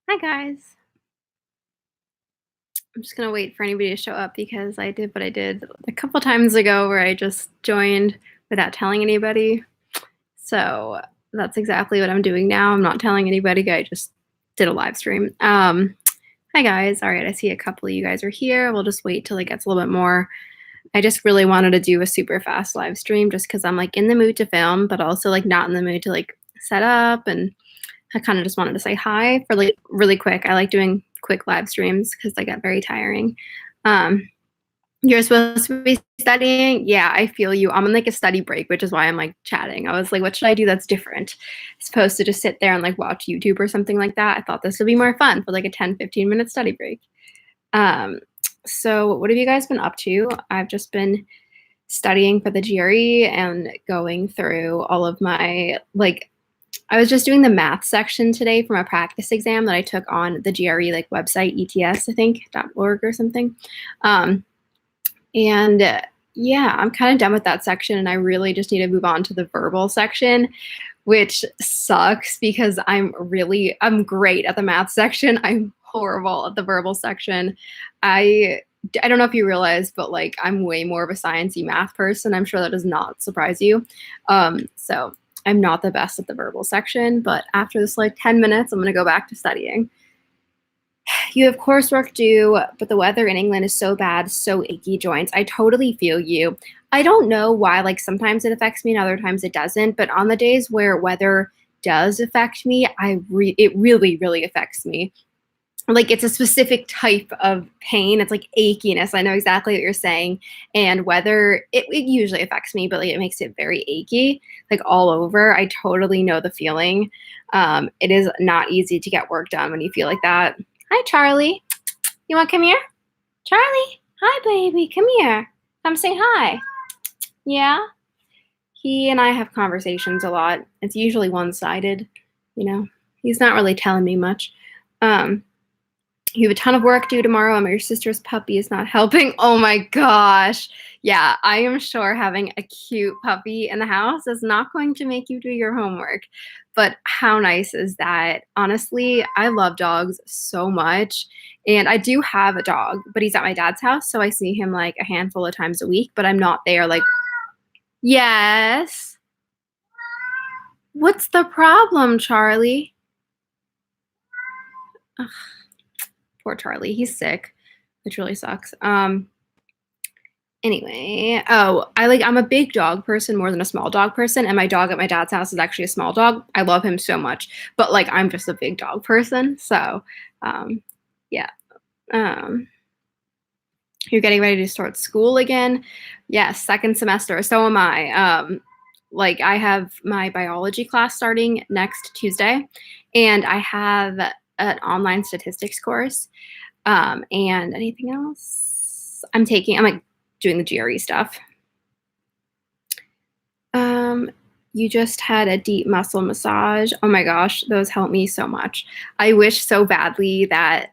Hi guys. I'm just gonna wait for anybody to show up because I did what I did a couple times ago where I just joined without telling anybody. So that's exactly what I'm doing now. I'm not telling anybody. I just did a live stream. Hi guys. All right, I see a couple of you guys are here. We'll just wait till it gets a little bit more. I just really wanted to do a super fast live stream just because I'm like in the mood to film, but also like not in the mood to like set up, and I kind of just wanted to say hi for like really quick. I like doing quick live streams because they get very tiring. Um, you're supposed to be studying? Yeah, I feel you. I'm on like a study break, which is why I'm like chatting. I was like, what should I do that's different? As opposed to just sit there and like watch YouTube or something like that. I thought this would be more fun for like a 10-15 minute study break. Um, so what have you guys been up to? I've just been studying for the GRE and going through all of my like I was just doing the math section today from a practice exam that I took on the GRE like website, ETS, I think, .org or something. Yeah, I'm kind of done with that section, and I really just need to move on to the verbal section, which sucks because I'm great at the math section. I'm horrible at the verbal section. I don't know if you realize, but like I'm way more of a sciencey math person. I'm sure that does not surprise you. So I'm not the best at the verbal section, but after this like 10 minutes, I'm going to go back to studying. You have coursework due, but the weather in England is so bad, so achy joints. I totally feel you. I don't know why, like sometimes it affects me and other times it doesn't, but on the days where weather does affect me, it really, really affects me. Like it's a specific type of pain. It's like achiness. I know exactly what you're saying. And whether it usually affects me, but like it makes it very achy, like all over. I totally know the feeling. It is not easy to get work done when you feel like that. Hi, Charlie. You want to come here? Charlie, hi, baby. Come here. Come say hi. Yeah. He and I have conversations a lot. It's usually one-sided, you know. He's not really telling me much. You have a ton of work due tomorrow, and your sister's puppy is not helping. Oh my gosh. Yeah, I am sure having a cute puppy in the house is not going to make you do your homework. But how nice is that? Honestly, I love dogs so much. And I do have a dog, but he's at my dad's house, so I see him like a handful of times a week, but I'm not there like, yes. What's the problem, Charlie? Ugh, poor Charlie. He's sick, which really sucks. Anyway, I'm a big dog person more than a small dog person, and my dog at my dad's house is actually a small dog. I love him so much, but like I'm just a big dog person. So, yeah. Um, you're getting ready to start school again. Yes, second semester. So am I. Like I have my biology class starting next Tuesday, and I have an online statistics course. And anything else? I'm like doing the GRE stuff. You just had a deep muscle massage. Oh my gosh, those help me so much. I wish so badly that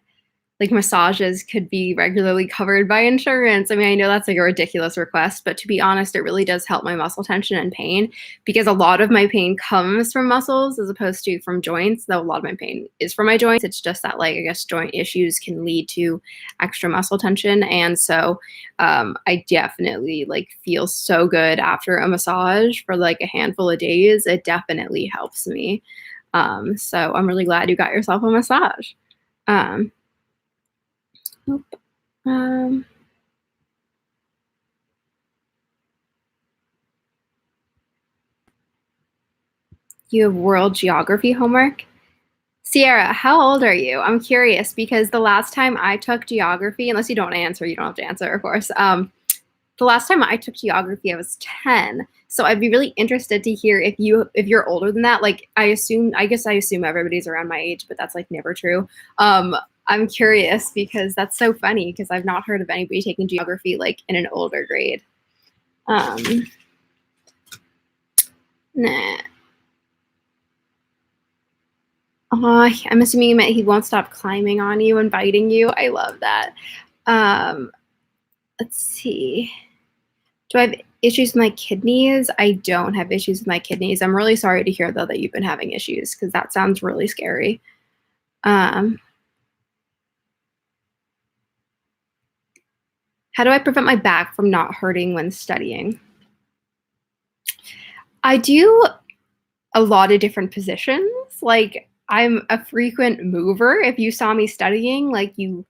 like massages could be regularly covered by insurance. I mean, I know that's like a ridiculous request, but to be honest, it really does help my muscle tension and pain because a lot of my pain comes from muscles as opposed to from joints, though a lot of my pain is from my joints. It's just that like, I guess joint issues can lead to extra muscle tension. And so I definitely like feel so good after a massage for like a handful of days. It definitely helps me. So I'm really glad you got yourself a massage. Um, you have world geography homework? Sierra, how old are you? I'm curious because the last time I took geography, unless you don't answer, you don't have to answer, of course. The last time I took geography, I was 10. So I'd be really interested to hear if you're older than that. Like I guess I assume everybody's around my age, but that's like never true. I'm curious because that's so funny because I've not heard of anybody taking geography like in an older grade. Nah. I'm assuming you meant he won't stop climbing on you and biting you. I love that. Let's see. Do I have issues with my kidneys? I don't have issues with my kidneys. I'm really sorry to hear, though, that you've been having issues because that sounds really scary. How do I prevent my back from not hurting when studying? I do a lot of different positions. Like, I'm a frequent mover. If you saw me studying, like you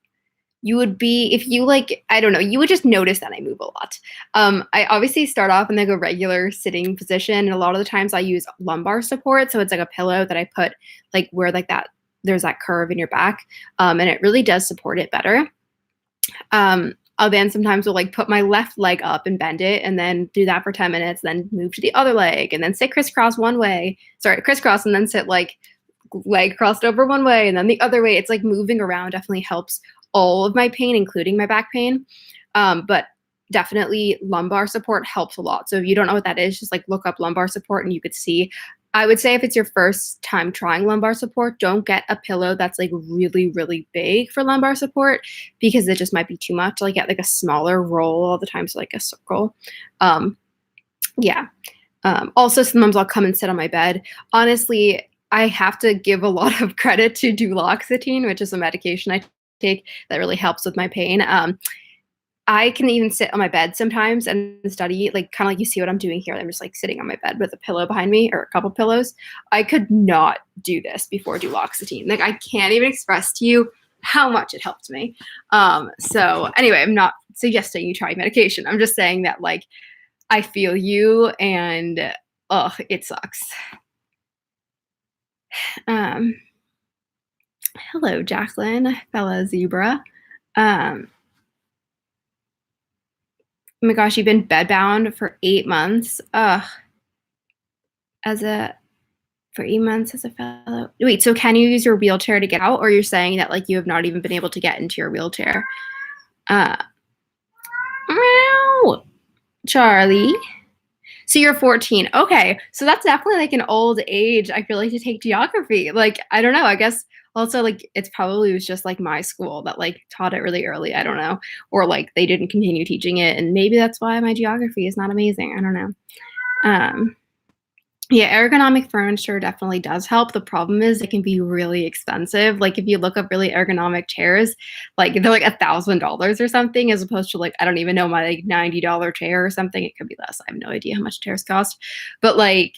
would be, if you like, I don't know, you would just notice that I move a lot. I obviously start off in like a regular sitting position, and a lot of the times I use lumbar support. So it's like a pillow that I put like where like that there's that curve in your back, and it really does support it better. I'll then sometimes will like put my left leg up and bend it, and then do that for 10 minutes, then move to the other leg, and then sit crisscross one way. Sorry, crisscross, and then sit like leg crossed over one way and then the other way. It's like moving around definitely helps all of my pain, including my back pain. But definitely lumbar support helps a lot. So if you don't know what that is, just like look up lumbar support and you could see. I would say if it's your first time trying lumbar support, don't get a pillow that's like really, really big for lumbar support because it just might be too much. Like get like a smaller roll all the time, so like a circle. Yeah. Also, sometimes I'll come and sit on my bed. Honestly, I have to give a lot of credit to duloxetine, which is a medication I take that really helps with my pain. I can even sit on my bed sometimes and study, like kind of like you see what I'm doing here. I'm just like sitting on my bed with a pillow behind me or a couple pillows. I could not do this before duloxetine. Like I can't even express to you how much it helped me. So anyway, I'm not suggesting you try medication. I'm just saying that like I feel you and it sucks. Hello, Jacqueline, Bella Zebra. Oh my gosh, you've been bedbound for 8 months. For 8 months as a fellow. Wait, so can you use your wheelchair to get out, or you're saying that like you have not even been able to get into your wheelchair? Charlie. So you're 14. Okay. So that's definitely like an old age, I feel like, to take geography. Like, I don't know. I guess also like it's probably was just like my school that like taught it really early. I don't know. Or like they didn't continue teaching it. And maybe that's why my geography is not amazing. I don't know. Yeah, ergonomic furniture definitely does help. The problem is it can be really expensive. Like if you look up really ergonomic chairs, like they're like $1,000 or something, as opposed to like, I don't even know, my like $90 chair or something. It could be less. I have no idea how much chairs cost. But like,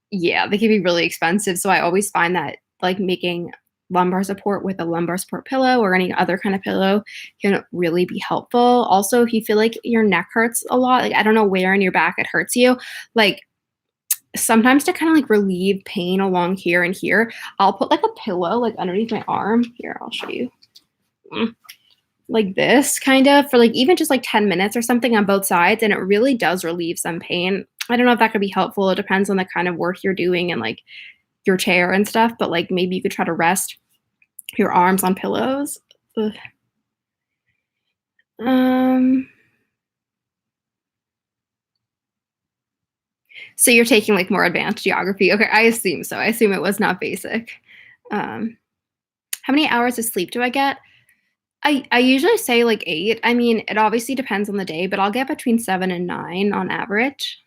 yeah, they can be really expensive. So I always find that like making lumbar support with a lumbar support pillow or any other kind of pillow can really be helpful. Also, if you feel like your neck hurts a lot, like I don't know where in your back it hurts you, like sometimes to kind of like relieve pain along here and here, I'll put like a pillow like underneath my arm. Here, I'll show you. Like this kind of for like even just like 10 minutes or something on both sides. And it really does relieve some pain. I don't know if that could be helpful. It depends on the kind of work you're doing and like your chair and stuff, but like maybe you could try to rest your arms on pillows. Ugh. So you're taking like more advanced geography. Okay, I assume so. I assume it was not basic. How many hours of sleep do I get? I usually say like 8. I mean, it obviously depends on the day, but I'll get between 7 and 9 on average.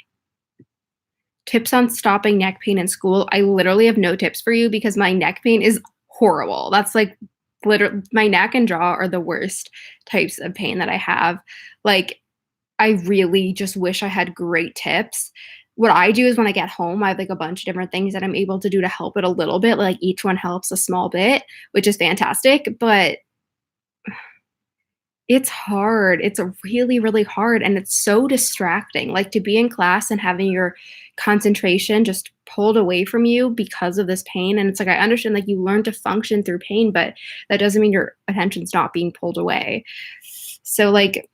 Tips on stopping neck pain in school. I literally have no tips for you because my neck pain is horrible. That's like literally my neck and jaw are the worst types of pain that I have. Like, I really just wish I had great tips. What I do is when I get home, I have like a bunch of different things that I'm able to do to help it a little bit. Like each one helps a small bit, which is fantastic. But it's hard. It's really, really hard. And it's so distracting. Like to be in class and having your concentration just pulled away from you because of this pain. And it's like, I understand like you learn to function through pain, but that doesn't mean your attention's not being pulled away. So like,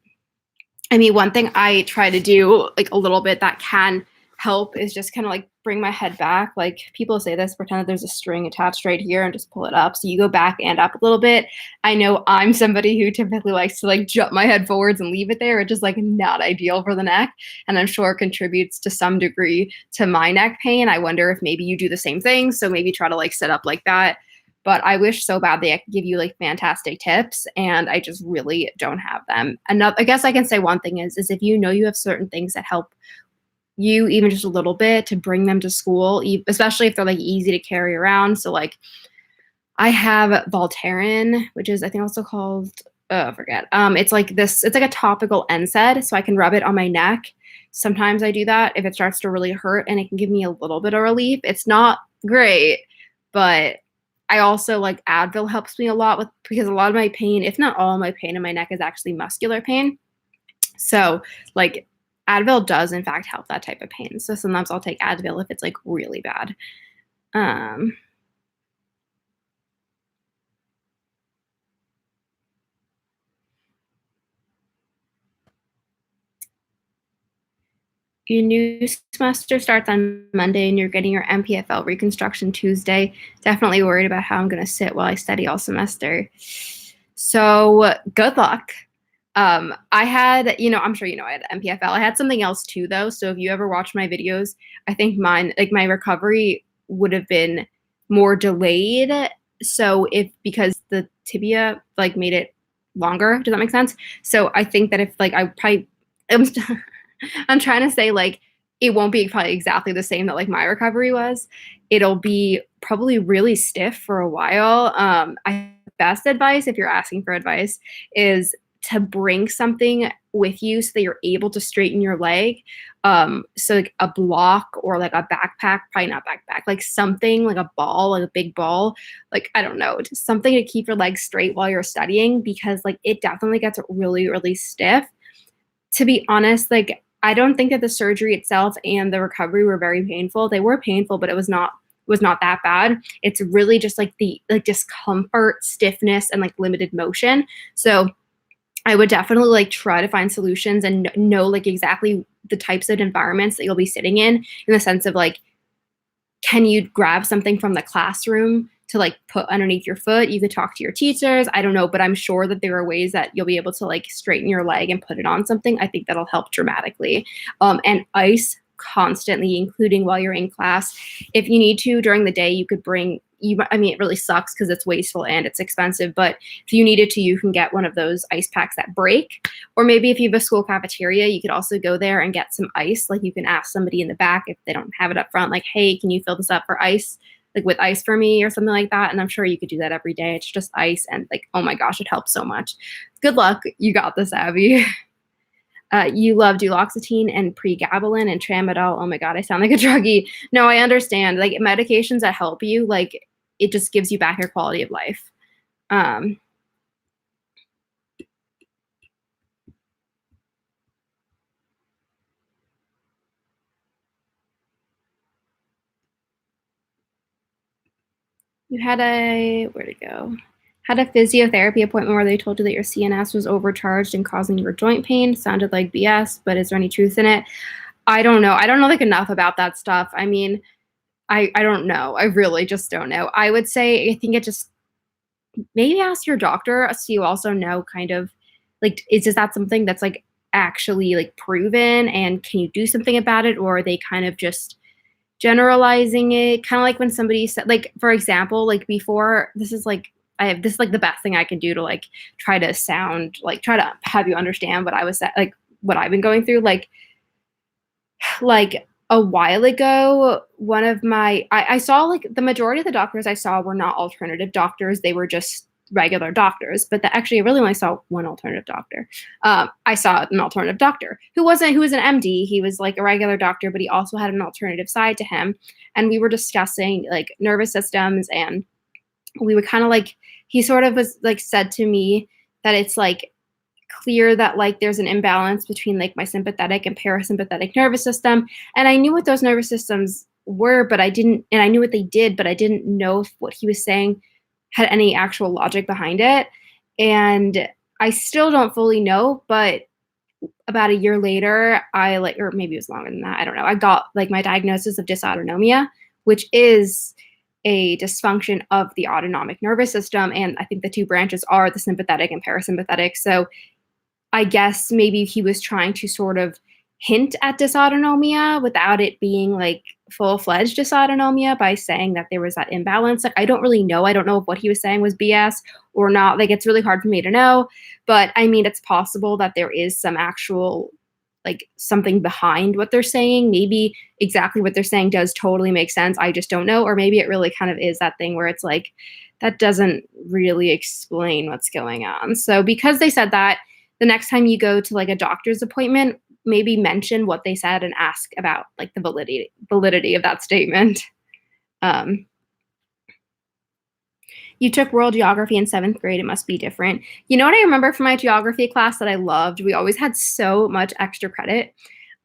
I mean, one thing I try to do like a little bit that can help is just kind of like bring my head back. Like people say this, pretend that there's a string attached right here and just pull it up. So you go back and up a little bit. I know I'm somebody who typically likes to like jump my head forwards and leave it there, which is like not ideal for the neck. And I'm sure it contributes to some degree to my neck pain. I wonder if maybe you do the same thing. So maybe try to like sit up like that. But I wish so badly I could give you like fantastic tips, and I just really don't have them. Another, I guess I can say one thing is if you know you have certain things that help you even just a little bit to bring them to school, especially if they're like easy to carry around. So like I have Voltaren, which is I think also called I forget. It's like this. It's like a topical NSAID, so I can rub it on my neck. Sometimes I do that if it starts to really hurt, and it can give me a little bit of relief. It's not great, but I also like Advil helps me a lot with because a lot of my pain, if not all my pain in my neck, is actually muscular pain. So like Advil does in fact help that type of pain. So sometimes I'll take Advil if it's like really bad. Um, your new semester starts on Monday and you're getting your MPFL reconstruction Tuesday. Definitely worried about how I'm going to sit while I study all semester. So good luck. I had, I'm sure I had MPFL. I had something else too, though. So if you ever watch my videos, I think mine, like my recovery would have been more delayed. So because the tibia like made it longer, does that make sense? So I think that if like I probably, I'm trying to say like it won't be probably exactly the same that like my recovery was. It'll be probably really stiff for a while. Best advice, if you're asking for advice, is to bring something with you so that you're able to straighten your leg. So like a block or like a backpack, probably not backpack, like something like a ball, like a big ball, like I don't know, just something to keep your legs straight while you're studying because like it definitely gets really, really stiff. To be honest, like I don't think that the surgery itself and the recovery were very painful. They were painful, but it was not that bad. It's really just like the like discomfort, stiffness, and like limited motion. So I would definitely like try to find solutions and know like exactly the types of environments that you'll be sitting in the sense of like, can you grab something from the classroom to like put underneath your foot? You could talk to your teachers. I don't know, but I'm sure that there are ways that you'll be able to like straighten your leg and put it on something. I think that'll help dramatically. And ice constantly, including while you're in class. If you need to during the day, you could bring it really sucks because it's wasteful and it's expensive, but if you needed to, you can get one of those ice packs that break. Or maybe if you have a school cafeteria, you could also go there and get some ice. Like you can ask somebody in the back if they don't have it up front, like, hey, can you fill this up for ice? Like with ice for me or something like that. And I'm sure you could do that every day. It's just ice. And like, oh my gosh, it helps so much. Good luck. You got this, Abby. You love duloxetine and pregabalin and tramadol. Oh my God, I sound like a druggie. No, I understand. Like medications that help you, like it just gives you back your quality of life. You had where'd it go? Had a physiotherapy appointment where they told you that your CNS was overcharged and causing your joint pain. Sounded like BS, but is there any truth in it? I don't know. I don't know like enough about that stuff. I mean, I don't know. I really just don't know. I would say I think it just maybe ask your doctor so you also know kind of like is that something that's like actually like proven and can you do something about it or are they kind of just generalizing it kind of like when somebody said like for example like before this is like this is like the best thing I can do to like try to sound like try to have you understand what I was like what I've been going through like a while ago, one of I saw like the majority of the doctors I saw were not alternative doctors. They were just regular doctors, but actually I really only saw one alternative doctor. I saw an alternative doctor who was an MD. He was like a regular doctor, but he also had an alternative side to him. And we were discussing like nervous systems and we would kind of like, he sort of was like said to me that it's like clear that like there's an imbalance between like my sympathetic and parasympathetic nervous system. And I knew what those nervous systems were, but I knew what they did, but I didn't know if what he was saying had any actual logic behind it. And I still don't fully know, but about a year later, or maybe it was longer than that, I don't know. I got like my diagnosis of dysautonomia, which is a dysfunction of the autonomic nervous system. And I think the two branches are the sympathetic and parasympathetic. So I guess maybe he was trying to sort of hint at dysautonomia without it being like full-fledged dysautonomia by saying that there was that imbalance. Like, I don't really know. I don't know if what he was saying was BS or not. Like, it's really hard for me to know. But I mean, it's possible that there is some actual like something behind what they're saying. Maybe exactly what they're saying does totally make sense. I just don't know. Or maybe it really kind of is that thing where it's like that doesn't really explain what's going on. So because they said that, the next time you go to like a doctor's appointment, maybe mention what they said and ask about like the validity of that statement. Um, you took world geography in 7th grade. It must be different. You know what I remember from my geography class that I loved? We always had so much extra credit.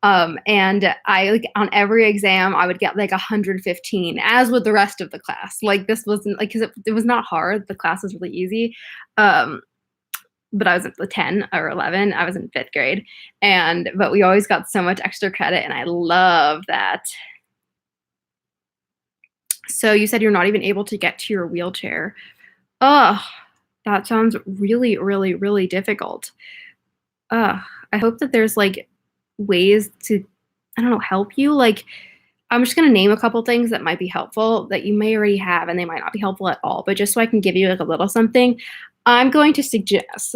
And I like on every exam, I would get like 115, as with the rest of the class. Like this wasn't like, because it was not hard. The class was really easy. But I was at the 10 or 11. I was in 5th grade. But we always got so much extra credit, and I love that. So you said you're not even able to get to your wheelchair. Oh, that sounds really, really, really difficult. I hope that there's like ways to, I don't know, help you. Like, I'm just going to name a couple things that might be helpful that you may already have, and they might not be helpful at all, but just so I can give you like a little something. I'm going to suggest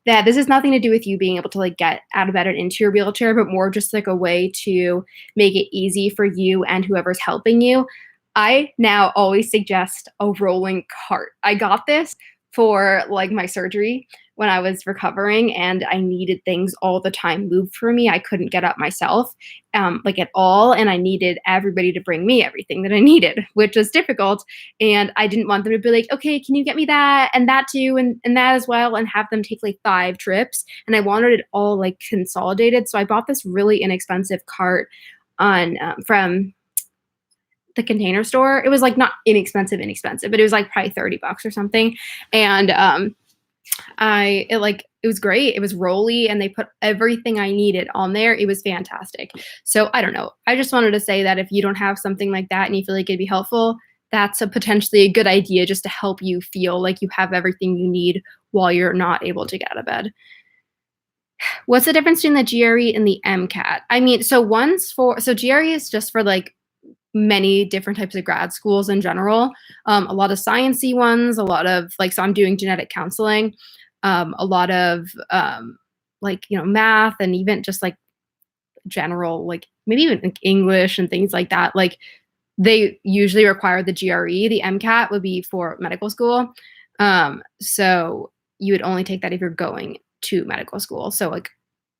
that this has nothing to do with you being able to like get out of bed and into your wheelchair, but more just like a way to make it easy for you and whoever's helping you. I now always suggest a rolling cart. I got this for like my surgery when I was recovering, and I needed things all the time moved for me. I couldn't get up myself, like at all, and I needed everybody to bring me everything that I needed, which was difficult. And I didn't want them to be like, okay, can you get me that and that too, and that as well, and have them take like 5 trips. And I wanted it all like consolidated, so I bought this really inexpensive cart on from the Container Store. It was like not inexpensive, but it was like probably $30 or something. And it was great. It was rolly, and they put everything I needed on there. It was fantastic. So I don't know. I just wanted to say that if you don't have something like that and you feel like it'd be helpful, that's potentially a good idea, just to help you feel like you have everything you need while you're not able to get out of bed. What's the difference between the GRE and the MCAT? I mean, so GRE is just for like many different types of grad schools in general. A lot of sciencey ones, a lot of like, so I'm doing genetic counseling, a lot of like, math, and even just like general, like maybe even like English and things like that. Like they usually require the GRE. The MCAT would be for medical school. So you would only take that if you're going to medical school. So like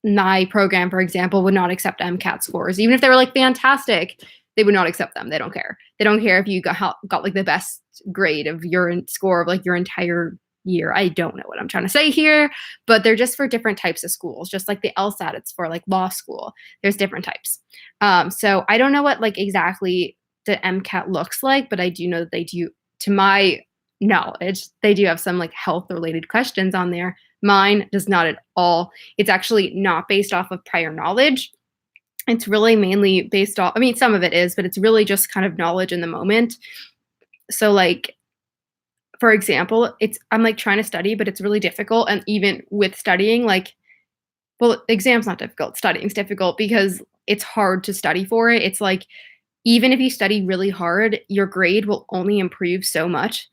my program, for example, would not accept MCAT scores, even if they were like fantastic. They would not accept them. They don't care. They don't care if you got like the best grade of your score of like your entire year. I don't know what I'm trying to say here, but they're just for different types of schools. Just like the LSAT, it's for like law school. There's different types. So I don't know what like exactly the MCAT looks like, but I do know that they do, to my knowledge, they do have some like health related questions on there. Mine does not at all. It's actually not based off of prior knowledge. It's really mainly based off, I mean, some of it is, but it's really just kind of knowledge in the moment. So like, for example, I'm like trying to study, but it's really difficult. And even with studying, like, well, exam's not difficult, studying's difficult because it's hard to study for it. It's like, even if you study really hard, your grade will only improve so much.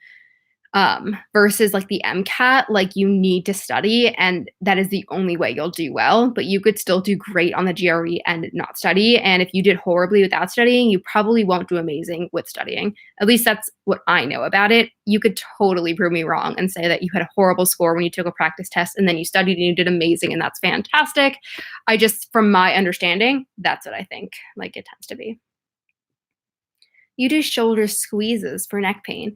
Versus like the MCAT, like you need to study, and that is the only way you'll do well. But you could still do great on the GRE and not study. And if you did horribly without studying, you probably won't do amazing with studying. At least that's what I know about it. You could totally prove me wrong and say that you had a horrible score when you took a practice test and then you studied and you did amazing, and that's fantastic. I just, from my understanding, that's what I think like it tends to be. You do shoulder squeezes for neck pain.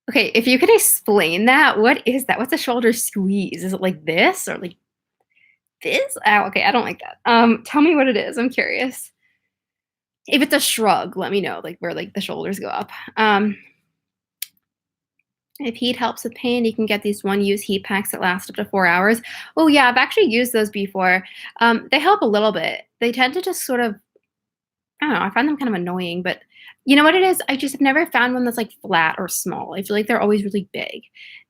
Okay, if you could explain that, what is that? What's a shoulder squeeze? Is it like this or like this? Oh, okay, I don't like that. Tell me what it is. I'm curious. If it's a shrug, let me know, like where like the shoulders go up. If heat helps with pain, you can get these one-use heat packs that last up to 4 hours. Oh yeah, I've actually used those before. They help a little bit. They tend to just sort of, I don't know, I find them kind of annoying, but you know what it is? I just have never found one that's like flat or small. I feel like they're always really big.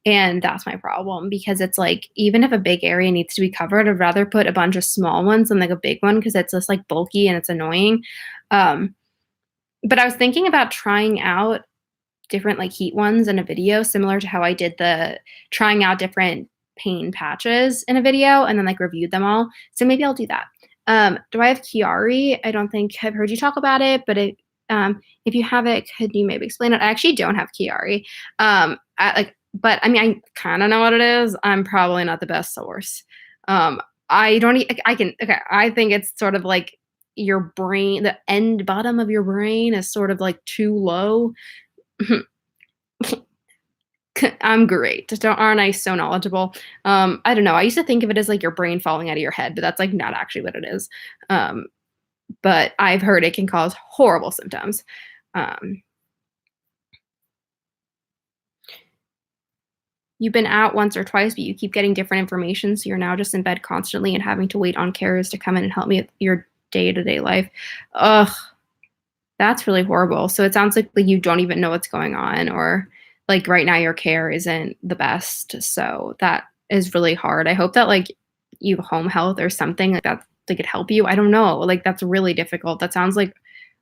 And that's my problem, because it's like, even if a big area needs to be covered, I'd rather put a bunch of small ones than like a big one, because it's just like bulky and it's annoying. But I was thinking about trying out different like heat ones in a video, similar to how I did the trying out different pain patches in a video and then like reviewed them all. So maybe I'll do that. Do I have Chiari? I don't think I've heard you talk about it, but If you have it, could you maybe explain it? I actually don't have Chiari. But I mean, I kind of know what it is. I'm probably not the best source. I don't. I can. Okay. I think it's sort of like your brain. The end bottom of your brain is sort of like too low. I'm great. Aren't I so knowledgeable? I don't know. I used to think of it as like your brain falling out of your head, but that's like not actually what it is. Um, but I've heard it can cause horrible symptoms. Um, you've been out once or twice, but you keep getting different information, so you're now just in bed constantly and having to wait on carers to come in and help me with your day-to-day life. Ugh, that's really horrible. So it sounds like you don't even know what's going on, or like right now your care isn't the best. So that is really hard. I hope that like you have home health or something like that they could help you. I don't know. Like that's really difficult. That sounds like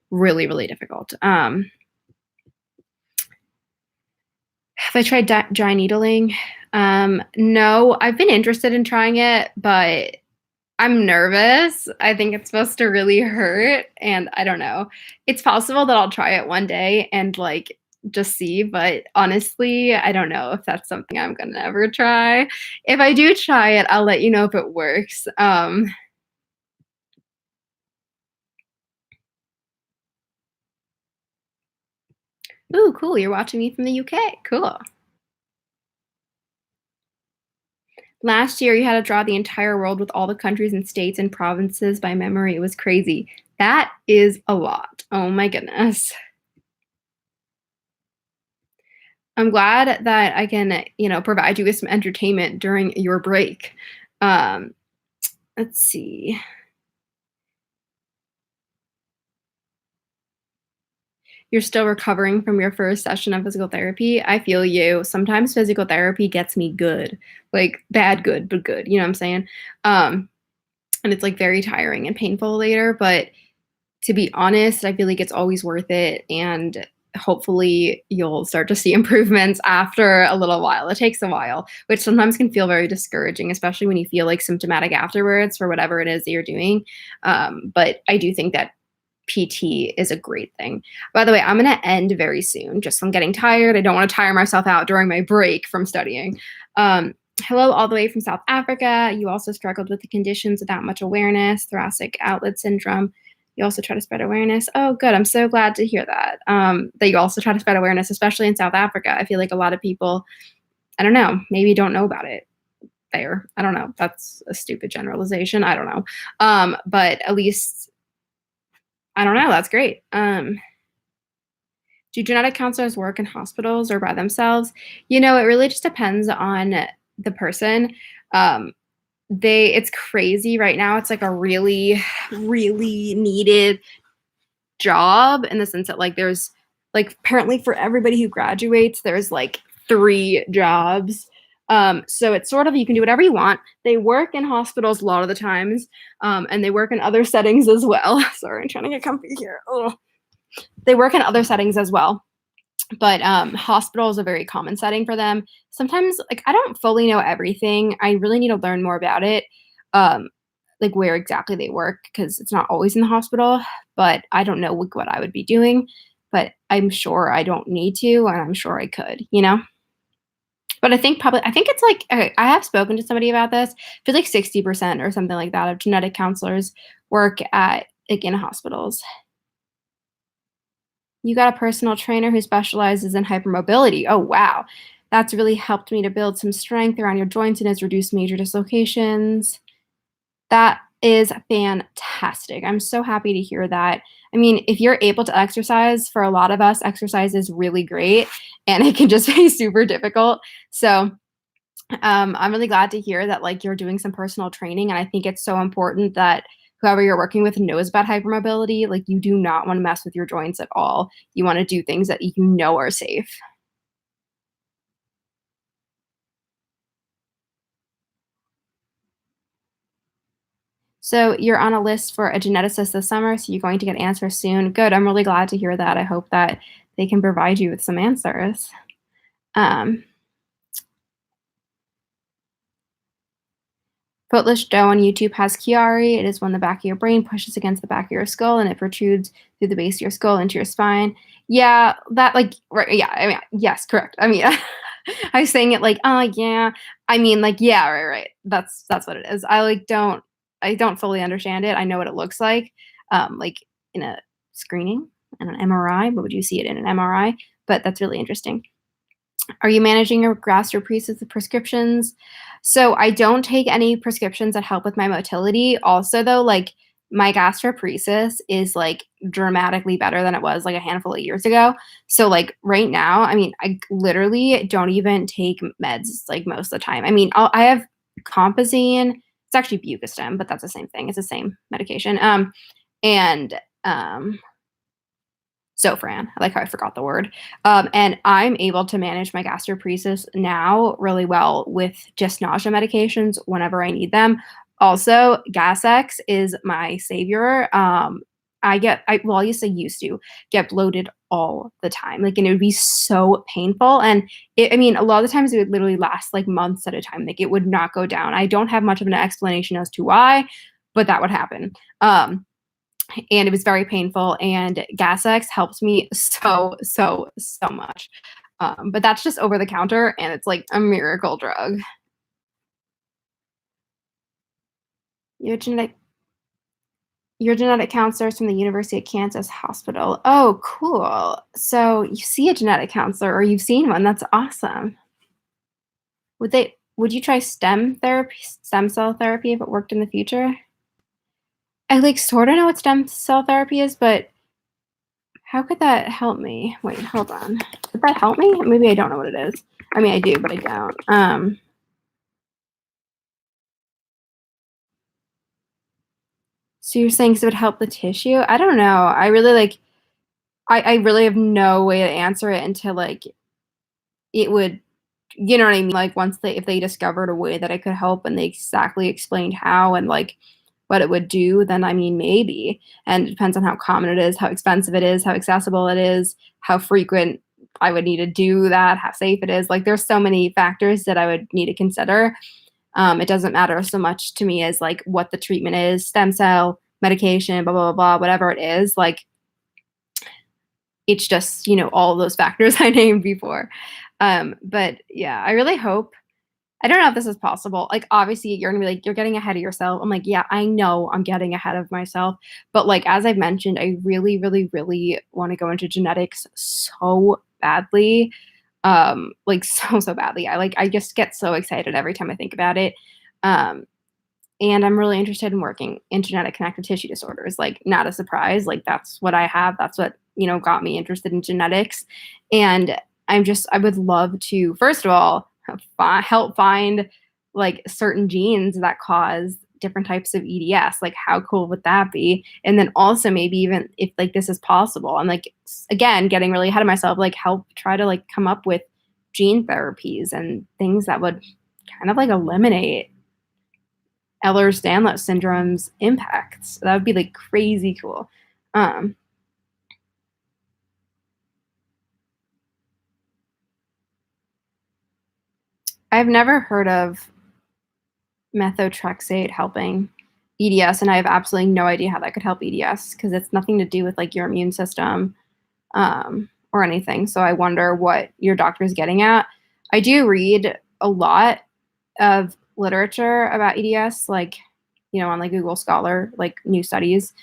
really, really difficult. Have I tried dry needling? No, I've been interested in trying it, but I'm nervous. I think it's supposed to really hurt, and I don't know. It's possible that I'll try it one day and like just see, but honestly, I don't know if that's something I'm gonna ever try. If I do try it, I'll let you know if it works. Ooh, cool. You're watching me from the UK. Cool. Last year, you had to draw the entire world with all the countries and states and provinces by memory. It was crazy. That is a lot. Oh my goodness. I'm glad that I can, provide you with some entertainment during your break. Um, let's see. You're still recovering from your first session of physical therapy. I feel you. Sometimes physical therapy gets me good, like bad good, but good. You know what I'm saying? Um, and it's like very tiring and painful later, but to be honest, I feel like it's always worth it. And hopefully you'll start to see improvements after a little while. It takes a while, which sometimes can feel very discouraging, especially when you feel like symptomatic afterwards for whatever it is that you're doing. But I do think that PT is a great thing. By the way, I'm going to end very soon. Just I'm getting tired. I don't want to tire myself out during my break from studying. Hello, all the way from South Africa. You also struggled with the conditions without much awareness, thoracic outlet syndrome. You also try to spread awareness. Oh, good. I'm so glad to hear that. That you also try to spread awareness, especially in South Africa. I feel like a lot of people, I don't know, maybe don't know about it there. I don't know. That's a stupid generalization. I don't know. But at least, I don't know. That's great. Do genetic counselors work in hospitals or by themselves? It really just depends on the person. Um, it's crazy right now. It's like a really, really needed job in the sense that like there's like apparently for everybody who graduates, there's like 3 jobs. So it's sort of you can do whatever you want. They work in hospitals a lot of the times, and they work in other settings as well. Sorry, I'm trying to get comfy here. Ugh. They work in other settings as well, but hospital is a very common setting for them. Sometimes, like I don't fully know everything. I really need to learn more about it, um, like where exactly they work because it's not always in the hospital. But I don't know what I would be doing. But I'm sure I don't need to, and I'm sure I could. But I think it's like okay, I have spoken to somebody about this. I feel like 60% or something like that of genetic counselors work at like in hospitals. You got a personal trainer who specializes in hypermobility. Oh, wow. That's really helped me to build some strength around your joints and has reduced major dislocations. That is fantastic. I'm so happy to hear that. I mean, if you're able to exercise, for a lot of us, exercise is really great and it can just be super difficult. So, I'm really glad to hear that like you're doing some personal training. And I think it's so important that whoever you're working with knows about hypermobility. Like you do not want to mess with your joints at all. You want to do things that you know are safe. So you're on a list for a geneticist this summer, so you're going to get answers soon. Good. I'm really glad to hear that. I hope that they can provide you with some answers. Um, Footless Joe on YouTube has Chiari. It is when the back of your brain pushes against the back of your skull and it protrudes through the base of your skull into your spine. Yeah, that like right, yeah, I mean, yes, correct. I mean, I was saying it like, oh yeah. I mean, like, yeah, right, right. That's what it is. I don't fully understand it. I know what it looks like in a screening and an MRI, but would you see it in an MRI? But that's really interesting. Are you managing your gastroparesis with prescriptions? So I don't take any prescriptions that help with my motility. Also, though, like my gastroparesis is like dramatically better than it was like a handful of years ago. So like right now, I mean, I literally don't even take meds like most of the time. I mean, I have compazine. It's actually Bucostem, but that's the same thing. It's the same medication. And Zofran. I like how I forgot the word. And I'm able to manage my gastroparesis now really well with just nausea medications whenever I need them. Also, Gas-X is my savior. I used to get bloated all the time. Like, and it would be so painful. And I mean, a lot of the times it would literally last like months at a time. Like, it would not go down. I don't have much of an explanation as to why, but that would happen. And it was very painful. And Gas-X helped me so much. But that's just over the counter, and it's like a miracle drug. Your genetic your genetic counselors from the University of Kansas Hospital. Oh, cool. So you see a genetic counselor, or you've seen one. That's awesome. Would you try stem cell therapy if it worked in the future? I like sort of know what stem cell therapy is, but how could that help me? Wait, hold on. Would that help me? Maybe I don't know what it is. I mean, I do, but I don't. So you're saying 'cause it would help the tissue? I don't know. I really like. I really have no way to answer it until like it would. You know what I mean? Like once if they discovered a way that I could help and they exactly explained how and like what it would do, then I mean maybe. And it depends on how common it is, how expensive it is, how accessible it is, how frequent I would need to do that, how safe it is. Like there's so many factors that I would need to consider. It doesn't matter so much to me as like what the treatment is, stem cell, medication, blah, blah, blah, blah, whatever it is. Like it's just, all of those factors I named before. But yeah, I really hope I don't know if this is possible. Like, obviously, you're gonna be like, you're getting ahead of yourself. I'm like, yeah, I know I'm getting ahead of myself. But like, as I've mentioned, I really, really, really want to go into genetics so badly. Like so badly. I just get so excited every time I think about it. Um, and I'm really interested in working in genetic connective tissue disorders. Like, not a surprise. Like, that's what I have. That's what, got me interested in genetics. And I would love to, first of all, help find like certain genes that cause different types of EDS. Like, how cool would that be? And then also, maybe even if like this is possible, I'm like, again, getting really ahead of myself, like, help try to like come up with gene therapies and things that would kind of like eliminate Ehlers-Danlos syndrome's impacts. That would be like crazy cool. Um, I've never heard of methotrexate helping EDS, and I have absolutely no idea how that could help EDS because it's nothing to do with like your immune system or anything. So I wonder what your doctor is getting at. I do read a lot of literature about EDS, like on like Google Scholar, like new studies.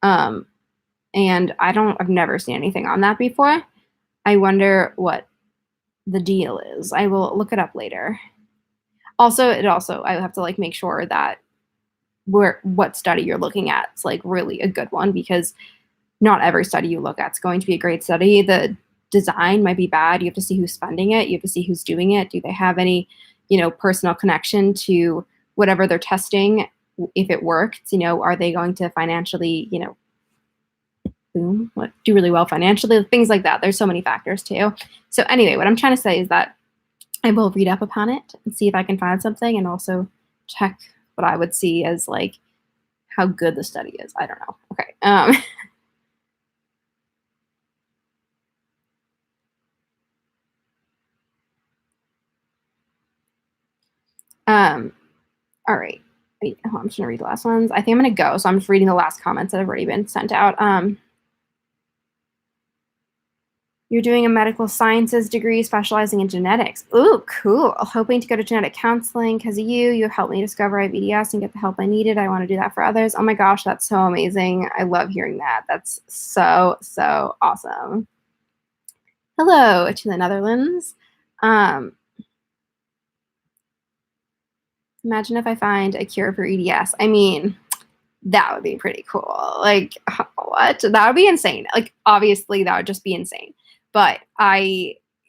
Um, and I've never seen anything on that before. I wonder what the deal is. I will look it up later. Also, I have to like make sure that what study you're looking at is like really a good one because not every study you look at is going to be a great study. The design might be bad. You have to see who's funding it. You have to see who's doing it. Do they have any, personal connection to whatever they're testing? If it worked, are they going to financially, do really well financially? Things like that. There's so many factors too. So anyway, what I'm trying to say is that I will read up upon it and see if I can find something and also check what I would see as like how good the study is. I don't know. Okay. Um, all right. wait, oh, I'm just gonna read the last ones. I think I'm gonna go, so I'm just reading the last comments that have already been sent out. You're doing a medical sciences degree specializing in genetics. Ooh, cool. Hoping to go to genetic counseling because of you. You helped me discover I have EDS and get the help I needed. I want to do that for others. Oh my gosh, that's so amazing. I love hearing that. That's so, so awesome. Hello to the Netherlands. Imagine if I find a cure for EDS. I mean, that would be pretty cool. Like, what? That would be insane. Like, obviously, that would just be insane. But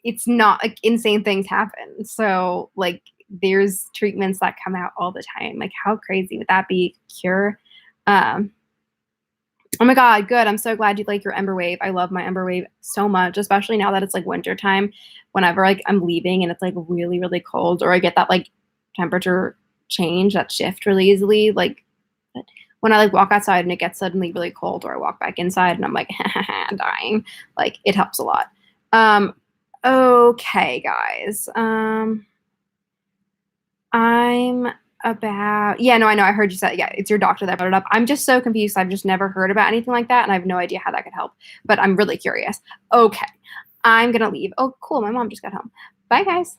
it's not like insane things happen. So, like, there's treatments that come out all the time. Like, how crazy would that be? Cure? Oh my God, good. I'm so glad you like your Ember Wave. I love my Ember Wave so much, especially now that it's like winter time. Whenever like I'm leaving and it's like really, really cold, or I get that like temperature change, that shift really easily. Like when I like walk outside and it gets suddenly really cold, or I walk back inside and I'm like dying, like it helps a lot. Okay, guys. I'm about, yeah, no, I know. I heard you say, yeah, it's your doctor that brought it up. I'm just so confused. I've just never heard about anything like that, and I have no idea how that could help, but I'm really curious. Okay, I'm gonna leave. Oh, cool. My mom just got home. Bye, guys.